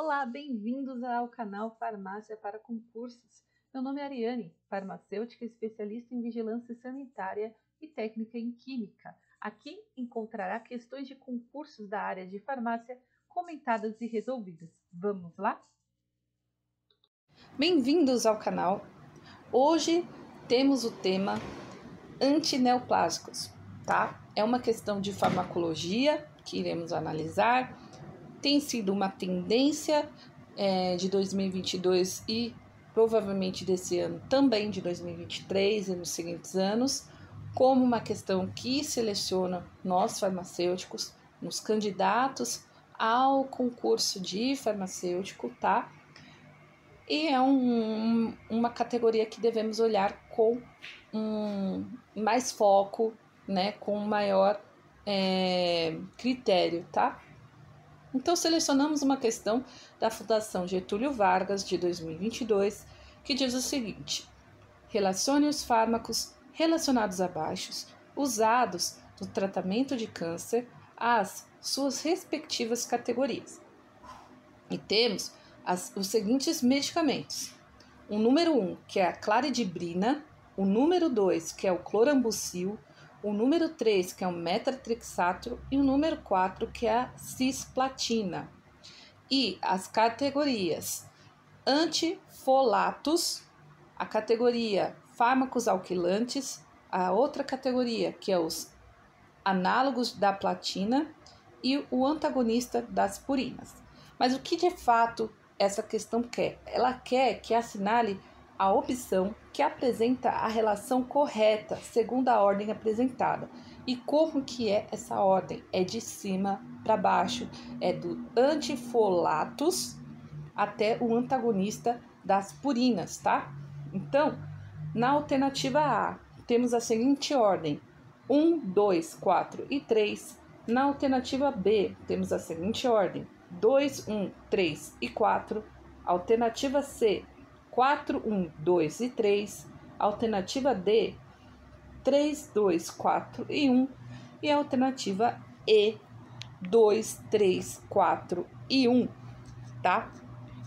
Olá, bem-vindos ao canal Farmácia para Concursos. Meu nome é Ariane, farmacêutica especialista em vigilância sanitária e técnica em química. Aqui encontrará questões de concursos da área de farmácia comentadas e resolvidas. Vamos lá? Bem-vindos ao canal. Hoje temos o tema antineoplásicos, tá? É uma questão de farmacologia que iremos analisar. Tem sido uma tendência de 2022 e provavelmente desse ano também de 2023 e nos seguintes anos, como uma questão que seleciona nós farmacêuticos, nos candidatos ao concurso de farmacêutico, tá? E é uma categoria que devemos olhar com mais foco, né? Com maior critério, tá? Então, selecionamos uma questão da Fundação Getúlio Vargas, de 2022, que diz o seguinte: relacione os fármacos relacionados abaixo, usados no tratamento de câncer, às suas respectivas categorias. E temos os seguintes medicamentos: o número 1, que é a claridibrina, o número 2, que é o clorambucil, o número 3, que é o metatrexato, e o número 4, que é a cisplatina. E as categorias antifolatos, a categoria fármacos alquilantes, a outra categoria, que é os análogos da platina e o antagonista das purinas. Mas o que de fato essa questão quer? Ela quer que assinale a opção que apresenta a relação correta segundo a ordem apresentada. E como que é essa ordem? É de cima para baixo, é do antifolatos até o antagonista das purinas, tá? Então, na alternativa A, temos a seguinte ordem: 1, 2, 4 e 3. Na alternativa B, temos a seguinte ordem: 2, 1, 3 e 4. Alternativa C, 4, 1, 2 e 3. Alternativa D, 3, 2, 4 e 1. E a alternativa E, 2, 3, 4 e 1, tá?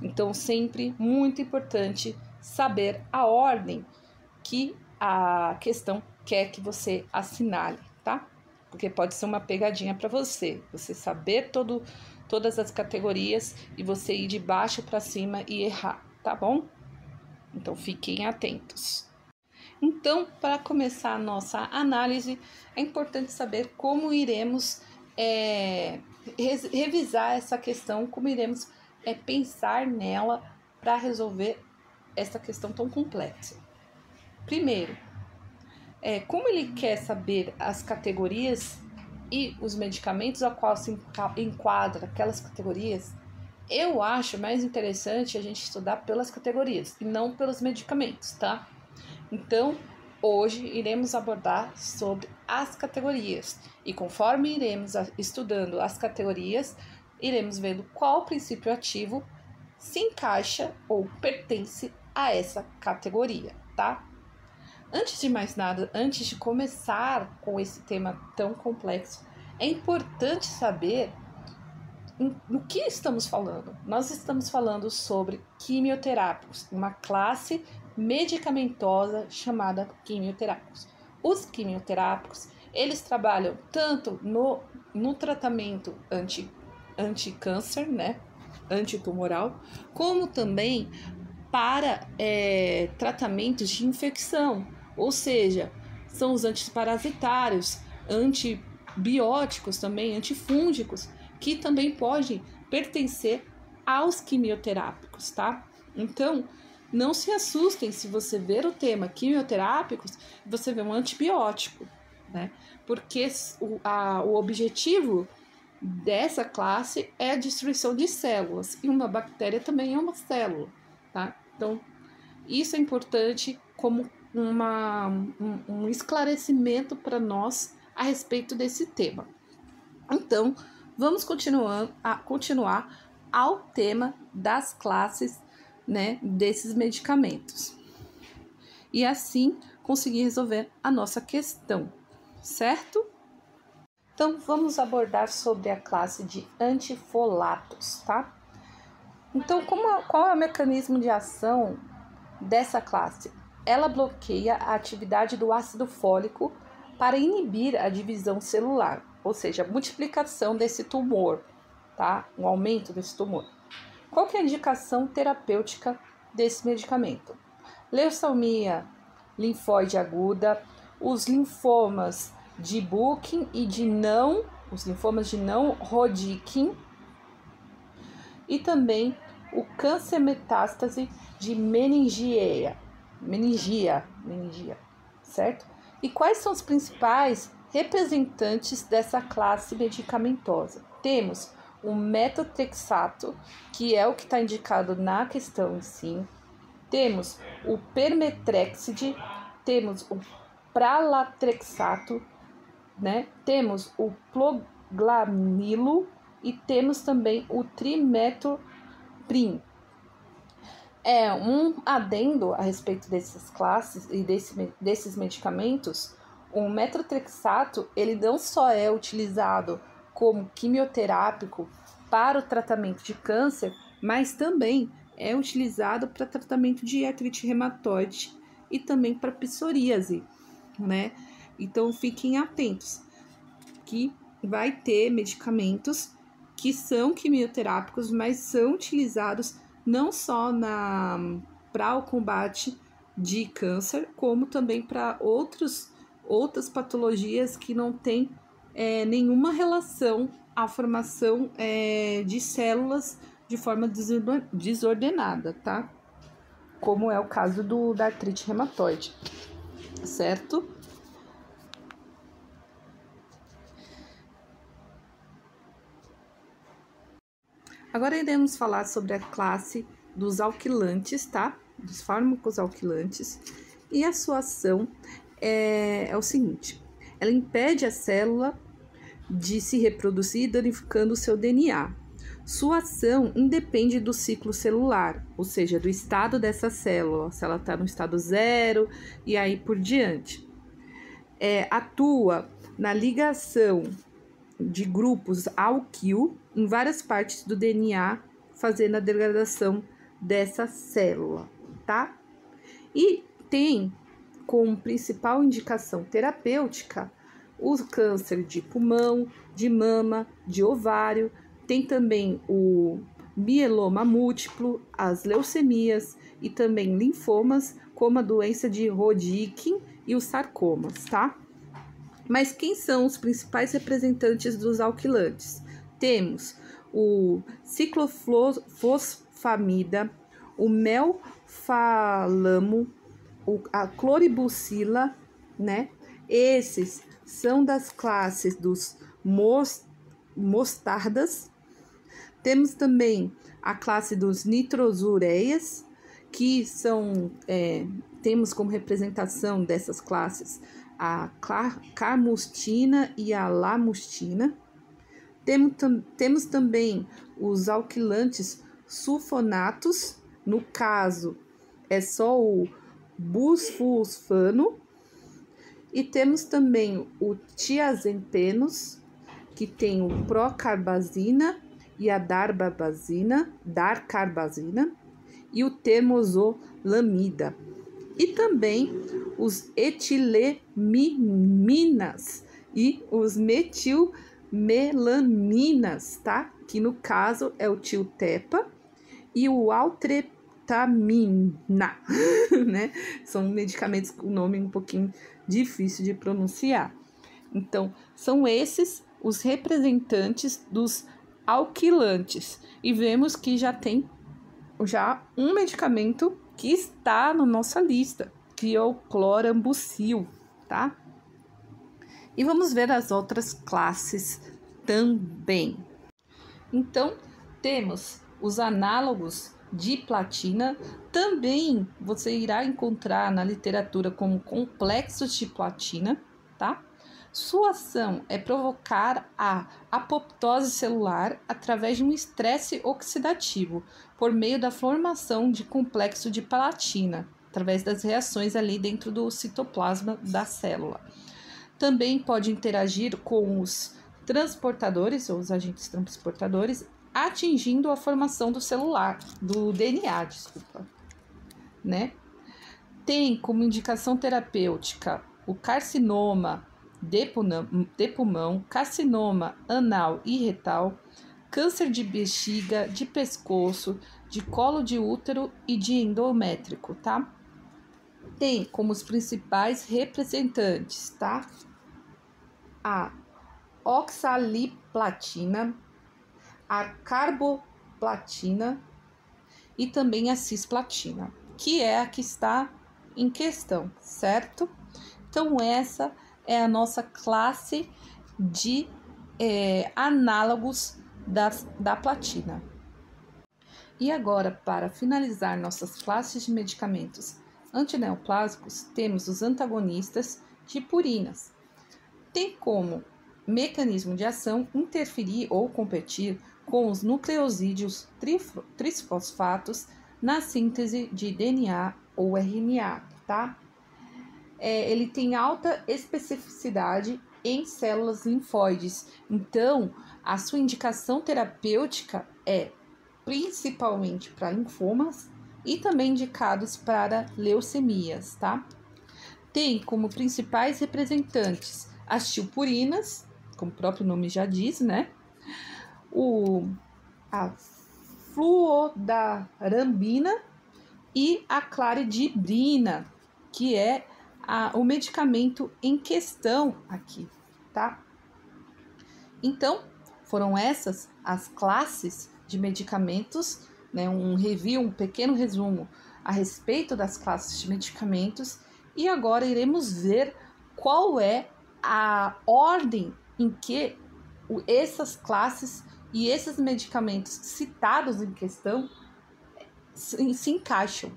Então, sempre muito importante saber a ordem que a questão quer que você assinale, tá? Porque pode ser uma pegadinha para você saber todas as categorias e você ir de baixo para cima e errar, tá bom? Então, fiquem atentos. Então, para começar a nossa análise, é importante saber como iremos revisar essa questão, como iremos pensar nela para resolver essa questão tão complexa. Primeiro, como ele quer saber as categorias e os medicamentos a qual se enquadra aquelas categorias, eu acho mais interessante a gente estudar pelas categorias e não pelos medicamentos, tá? Então, hoje iremos abordar sobre as categorias e conforme iremos estudando as categorias, iremos vendo qual princípio ativo se encaixa ou pertence a essa categoria, tá? Antes de mais nada, antes de começar com esse tema tão complexo, é importante saber no que estamos falando. Nós estamos falando sobre quimioterápicos, uma classe medicamentosa chamada quimioterápicos. Os quimioterápicos, eles trabalham tanto no tratamento anti-câncer, né, antitumoral, como também para tratamentos de infecção, ou seja, são os antiparasitários, antibióticos também, antifúngicos, que também podem pertencer aos quimioterápicos, tá? Então, não se assustem se você ver o tema quimioterápicos, você vê um antibiótico, né? Porque o objetivo dessa classe é a destruição de células, e uma bactéria também é uma célula, tá? Então, isso é importante como um esclarecimento para nós a respeito desse tema. Então, vamos continuar ao tema das classes, né, desses medicamentos. E assim conseguir resolver a nossa questão, certo? Então, vamos abordar sobre a classe de antifolatos, tá? Então, qual é o mecanismo de ação dessa classe? Ela bloqueia a atividade do ácido fólico para inibir a divisão celular, ou seja, a multiplicação desse tumor, tá? Um aumento desse tumor. Qual que é a indicação terapêutica desse medicamento? Leucemia linfóide aguda, os linfomas de Burkitt e os linfomas de não Hodgkin, e também o câncer metástase de meningia, certo? E quais são os principais representantes dessa classe medicamentosa? Temos o metotrexato, que é o que está indicado na questão em si. Temos o permetrexide, temos o pralatrexato, né? Temos o cloglamilo e temos também o trimetoprim. Um adendo a respeito dessas classes e desses medicamentos. O metotrexato, ele não só é utilizado como quimioterápico para o tratamento de câncer, mas também é utilizado para tratamento de artrite reumatoide e também para psoríase, né? Então fiquem atentos que vai ter medicamentos que são quimioterápicos, mas são utilizados não só para o combate de câncer, como também para outras patologias que não têm nenhuma relação à formação de células de forma desordenada, tá? Como é o caso da artrite reumatoide, certo? Agora iremos falar sobre a classe dos alquilantes, tá? Dos fármacos alquilantes. E a sua ação é o seguinte: ela impede a célula de se reproduzir, danificando o seu DNA. Sua ação independe do ciclo celular, ou seja, do estado dessa célula, se ela está no estado 0 e aí por diante. Atua na ligação de grupos alquil em várias partes do DNA, fazendo a degradação dessa célula, tá? E tem como principal indicação terapêutica o câncer de pulmão, de mama, de ovário, tem também o mieloma múltiplo, as leucemias e também linfomas, como a doença de Hodgkin e os sarcomas, tá? Mas quem são os principais representantes dos alquilantes? Temos o ciclofosfamida, o melfalamo, a cloribucila, né? Esses são das classes dos mostardas. Temos também a classe dos nitrosureias, que são, temos como representação dessas classes a carmustina e a lamustina. Temos também os alquilantes sulfonatos, no caso é só o busfosfano, e temos também o tiazentenos, que tem o procarbazina e a darbazina, e o temozolomida. E também os etileminas e os metilmelaminas, tá? Que no caso é o tiltepa e o altreptamina, né? São medicamentos com nome um pouquinho difícil de pronunciar. Então, são esses os representantes dos alquilantes. E vemos que já tem um medicamento que está na nossa lista, que é o clorambucil, tá? E vamos ver as outras classes também. Então, temos os análogos de platina, também você irá encontrar na literatura como complexos de platina, tá? Sua ação é provocar a apoptose celular através de um estresse oxidativo, por meio da formação de complexo de platina, através das reações ali dentro do citoplasma da célula. Também pode interagir com os transportadores, ou os agentes transportadores, atingindo a formação do DNA, né? Tem como indicação terapêutica o carcinoma de pulmão, carcinoma anal e retal, câncer de bexiga, de pescoço, de colo de útero e de endométrico, tá? Tem como os principais representantes, tá? A oxaliplatina, a carboplatina e também a cisplatina, que é a que está em questão, certo? Então, essa é a nossa classe de análogos da platina. E agora, para finalizar nossas classes de medicamentos antineoplásicos, temos os antagonistas de purinas. Tem como mecanismo de ação interferir ou competir com os nucleosídeos trisfosfatos na síntese de DNA ou RNA, tá? Ele tem alta especificidade em células linfóides, então a sua indicação terapêutica é principalmente para linfomas e também indicados para leucemias, tá? Tem como principais representantes as tilpurinas, como o próprio nome já diz, né? A fluodarabina e a claridibrina, que é o medicamento em questão aqui, tá? Então, foram essas as classes de medicamentos, né? Um pequeno resumo a respeito das classes de medicamentos, e agora iremos ver qual é a ordem em que essas classes e esses medicamentos citados em questão se encaixam.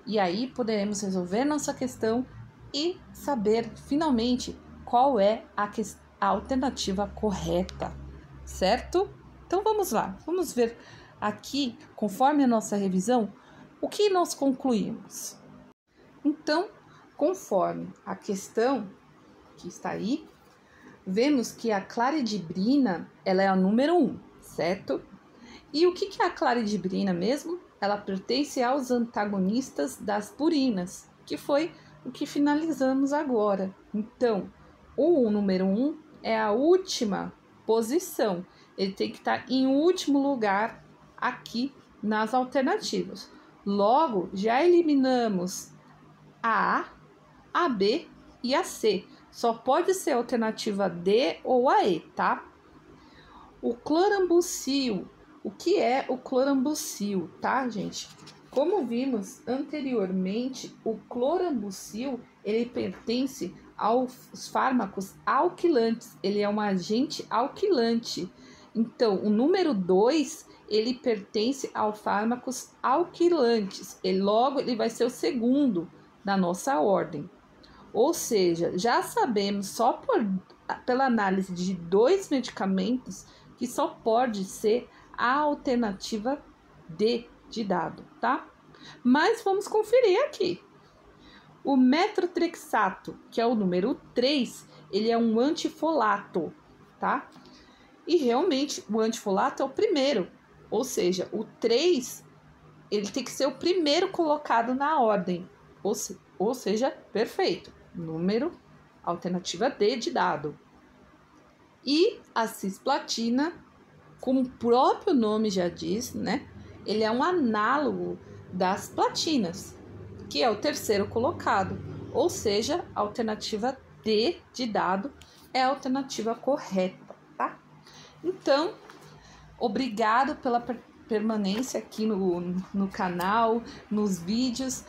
E aí poderemos resolver nossa questão e saber finalmente qual é a alternativa correta, certo? Então vamos lá, vamos ver aqui, conforme a nossa revisão, o que nós concluímos. Então, conforme a questão que está aí, vemos que a claridibrina, ela é a número 1, certo? E o que é a claridibrina mesmo? Ela pertence aos antagonistas das purinas, que foi o que finalizamos agora. Então, o número 1 é a última posição. Ele tem que estar em último lugar aqui nas alternativas. Logo, já eliminamos a A, a B e a C. Só pode ser a alternativa D ou a E, tá? O clorambucil. O que é o clorambucil, tá, gente? Como vimos anteriormente, o clorambucil, ele pertence aos fármacos alquilantes. Ele é um agente alquilante. Então, o número 2, ele pertence aos fármacos alquilantes. Logo, ele vai ser o segundo da nossa ordem. Ou seja, já sabemos só pela análise de 2 medicamentos que só pode ser a alternativa D de dado, tá? Mas vamos conferir aqui. O metotrexato, que é o número 3, ele é um antifolato, tá? E realmente o antifolato é o primeiro, ou seja, o 3, ele tem que ser o primeiro colocado na ordem, ou seja, perfeito. Número, alternativa D de dado. E a cisplatina, como o próprio nome já diz, né? Ele é um análogo das platinas, que é o terceiro colocado. Ou seja, a alternativa D de dado é a alternativa correta, tá? Então, obrigado pela permanência aqui no canal, nos vídeos.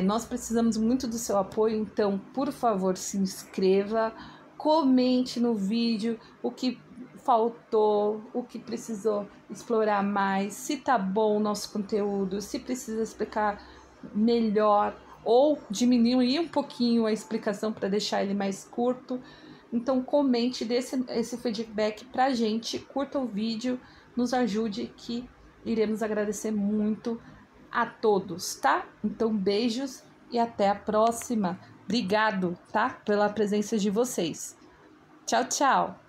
Nós precisamos muito do seu apoio, então, por favor, se inscreva, comente no vídeo o que faltou, o que precisou explorar mais, se tá bom o nosso conteúdo, se precisa explicar melhor ou diminuir um pouquinho a explicação para deixar ele mais curto. Então comente, dê esse feedback pra gente, curta o vídeo, nos ajude, que iremos agradecer muito a todos, tá? Então beijos e até a próxima. Obrigado, tá? Pela presença de vocês. Tchau, tchau!